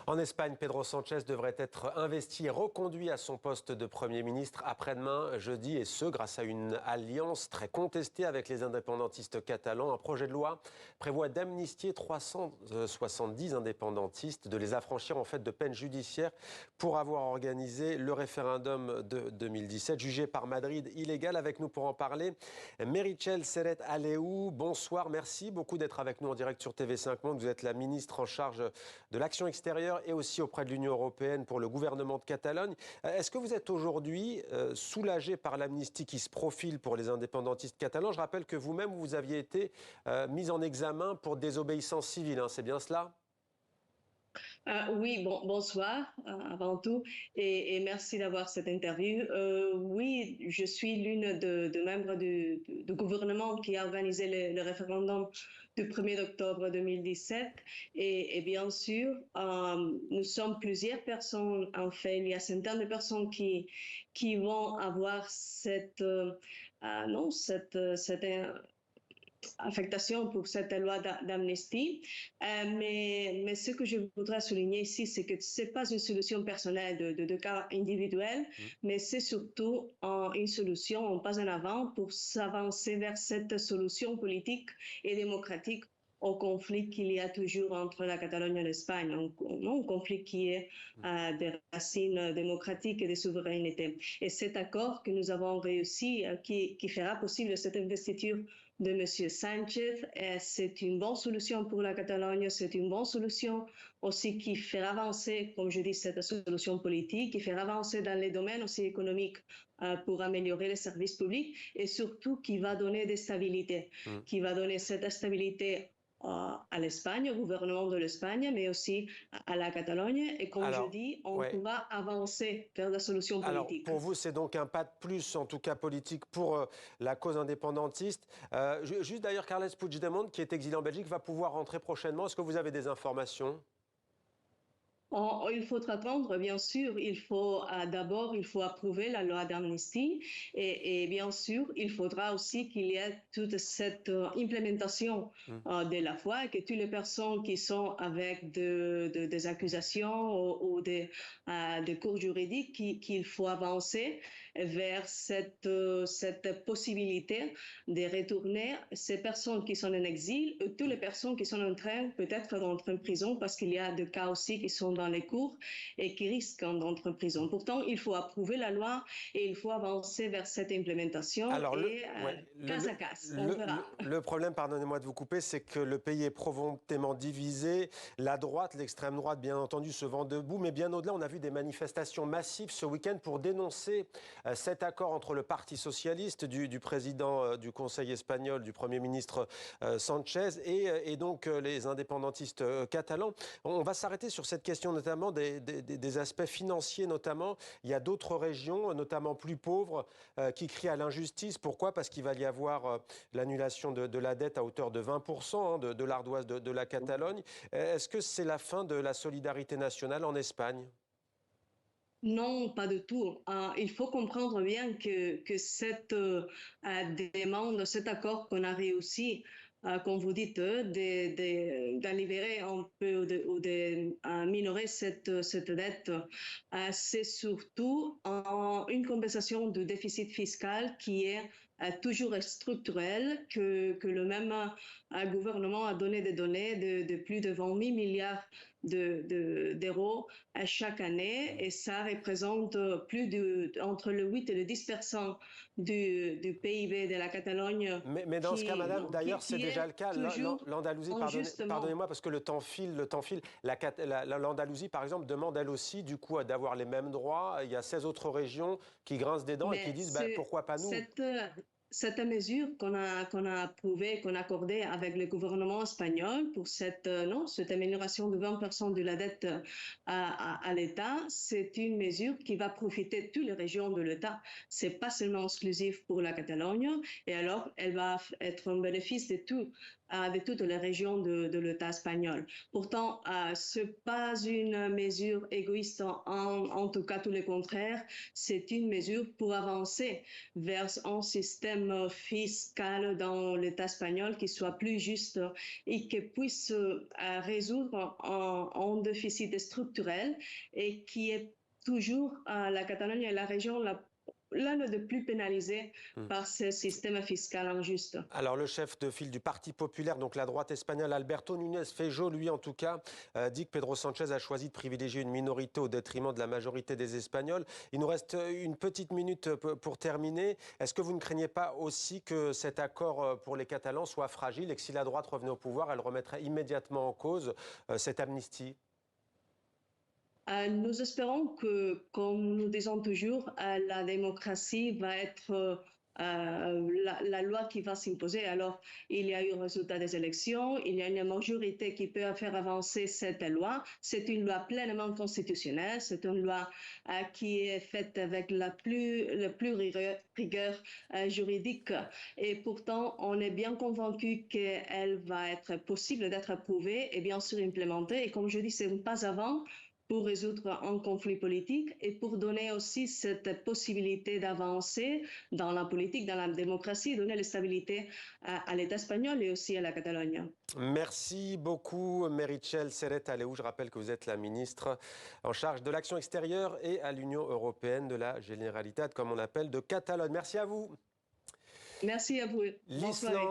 En Espagne, Pedro Sánchez devrait être investi et reconduit à son poste de Premier ministre après-demain, jeudi, et ce, grâce à une alliance très contestée avec les indépendantistes catalans. Un projet de loi prévoit d'amnistier 370 indépendantistes, de les affranchir en fait de peines judiciaires pour avoir organisé le référendum de 2017, jugé par Madrid illégal. Avec nous pour en parler, Meritxell Serret Aleu, bonsoir, merci beaucoup d'être avec nous en direct sur TV5 Monde. Vous êtes la ministre en charge de l'action extérieure et aussi auprès de l'Union européenne pour le gouvernement de Catalogne. Est-ce que vous êtes aujourd'hui soulagé par l'amnistie qui se profile pour les indépendantistes catalans? Je rappelle que vous-même, vous aviez été mis en examen pour désobéissance civile, hein, c'est bien cela? Oui, bonsoir avant tout et merci d'avoir cette interview. Oui, je suis l'une de membres du gouvernement qui a organisé le référendum du 1er octobre 2017 et bien sûr, nous sommes plusieurs personnes, en fait, il y a centaines de personnes qui vont avoir cette affectation pour cette loi d'amnistie. Mais ce que je voudrais souligner ici, c'est que ce n'est pas une solution personnelle de cas individuels, mais c'est surtout une solution, un pas en avant pour s'avancer vers cette solution politique et démocratique au conflit qu'il y a toujours entre la Catalogne et l'Espagne, un conflit qui est des racines démocratiques et de souveraineté. Et cet accord que nous avons réussi, qui fera possible cette investiture de M. Sánchez, c'est une bonne solution pour la Catalogne, c'est une bonne solution aussi qui fait avancer, comme je dis, cette solution politique, qui fait avancer dans les domaines aussi économiques pour améliorer les services publics et surtout qui va donner des stabilités, qui va donner cette stabilité à l'Espagne, au gouvernement de l'Espagne, mais aussi à la Catalogne. Et comme je dis, on pourra avancer vers la solution politique. Alors, pour vous, c'est donc un pas de plus, en tout cas politique, pour la cause indépendantiste. Juste d'ailleurs, Carles Puigdemont, qui est exilé en Belgique, va pouvoir rentrer prochainement. Est-ce que vous avez des informations? Il faut attendre, bien sûr. D'abord, il faut approuver la loi d'amnistie et bien sûr, il faudra aussi qu'il y ait toute cette implémentation de la foi et que toutes les personnes qui sont avec des accusations ou des cours juridiques, qu'il faut avancer vers cette possibilité de retourner ces personnes qui sont en exil, toutes les personnes qui sont en train peut-être d'entrer en prison parce qu'il y a des cas aussi qui sont dans les cours et qui risquent d'entrer en prison. Pourtant, il faut approuver la loi et il faut avancer vers cette implémentation. Alors, case à case, on verra. Le problème, pardonnez-moi de vous couper, c'est que le pays est profondément divisé. La droite, l'extrême droite, bien entendu, se vend debout. Mais bien au-delà, on a vu des manifestations massives ce week-end pour dénoncer cet accord entre le Parti socialiste du président du Conseil espagnol, du Premier ministre Sánchez, et donc les indépendantistes catalans. On va s'arrêter sur cette question notamment des aspects financiers notamment. Il y a d'autres régions, notamment plus pauvres, qui crient à l'injustice. Pourquoi? Parce qu'il va y avoir l'annulation de la dette à hauteur de 20% de l'ardoise de la Catalogne. Est-ce que c'est la fin de la solidarité nationale en Espagne? Non, pas du tout. Il faut comprendre bien que cette demande, cet accord qu'on a réussi, comme vous dites, de libérer un peu ou de minorer cette dette, c'est surtout une compensation du déficit fiscal qui est toujours structurel, que le même gouvernement a donné des données de plus de 20 000 milliards d'euros chaque année et ça représente entre le 8 et le 10% du PIB de la Catalogne. Mais dans ce cas, madame, d'ailleurs, c'est déjà le cas. L'Andalousie, pardonnez-moi, parce que le temps file. L'Andalousie, par exemple, demande elle aussi, du coup, d'avoir les mêmes droits. Il y a 16 autres régions qui grincent des dents et qui disent pourquoi pas nous? Cette mesure qu'on a approuvée, qu'on a accordée avec le gouvernement espagnol pour cette amélioration de 20% de la dette à l'État, c'est une mesure qui va profiter de toutes les régions de l'État. C'est pas seulement exclusif pour la Catalogne. Et alors, elle va être un bénéfice de tous de toutes les régions de l'État espagnol. Pourtant, ce n'est pas une mesure égoïste, en tout cas tout le contraire, c'est une mesure pour avancer vers un système fiscal dans l'État espagnol qui soit plus juste et qui puisse résoudre un déficit structurel et qui est toujours la Catalogne est la région l'un des plus pénalisés par ce système fiscal injuste. Alors, le chef de file du Parti populaire, donc la droite espagnole, Alberto Núñez Feijóo, lui en tout cas, dit que Pedro Sánchez a choisi de privilégier une minorité au détriment de la majorité des Espagnols. Il nous reste une petite minute pour terminer. Est-ce que vous ne craignez pas aussi que cet accord pour les Catalans soit fragile et que si la droite revenait au pouvoir, elle remettrait immédiatement en cause cette amnistie ? Nous espérons que, comme nous disons toujours, la démocratie va être la loi qui va s'imposer. Alors, il y a eu le résultat des élections, il y a une majorité qui peut faire avancer cette loi. C'est une loi pleinement constitutionnelle, c'est une loi qui est faite avec la plus rigueur juridique. Et pourtant, on est bien convaincu qu'elle va être possible d'être approuvée et bien sûr implémentée. Et comme je dis, c'est un pas avant pour résoudre un conflit politique et pour donner aussi cette possibilité d'avancer dans la politique, dans la démocratie, donner la stabilité à l'État espagnol et aussi à la Catalogne. Merci beaucoup, Meritxell Serret-Aleu. Je rappelle que vous êtes la ministre en charge de l'action extérieure et à l'Union européenne de la Generalitat, comme on appelle, de Catalogne. Merci à vous. Merci à vous. Bonne soirée.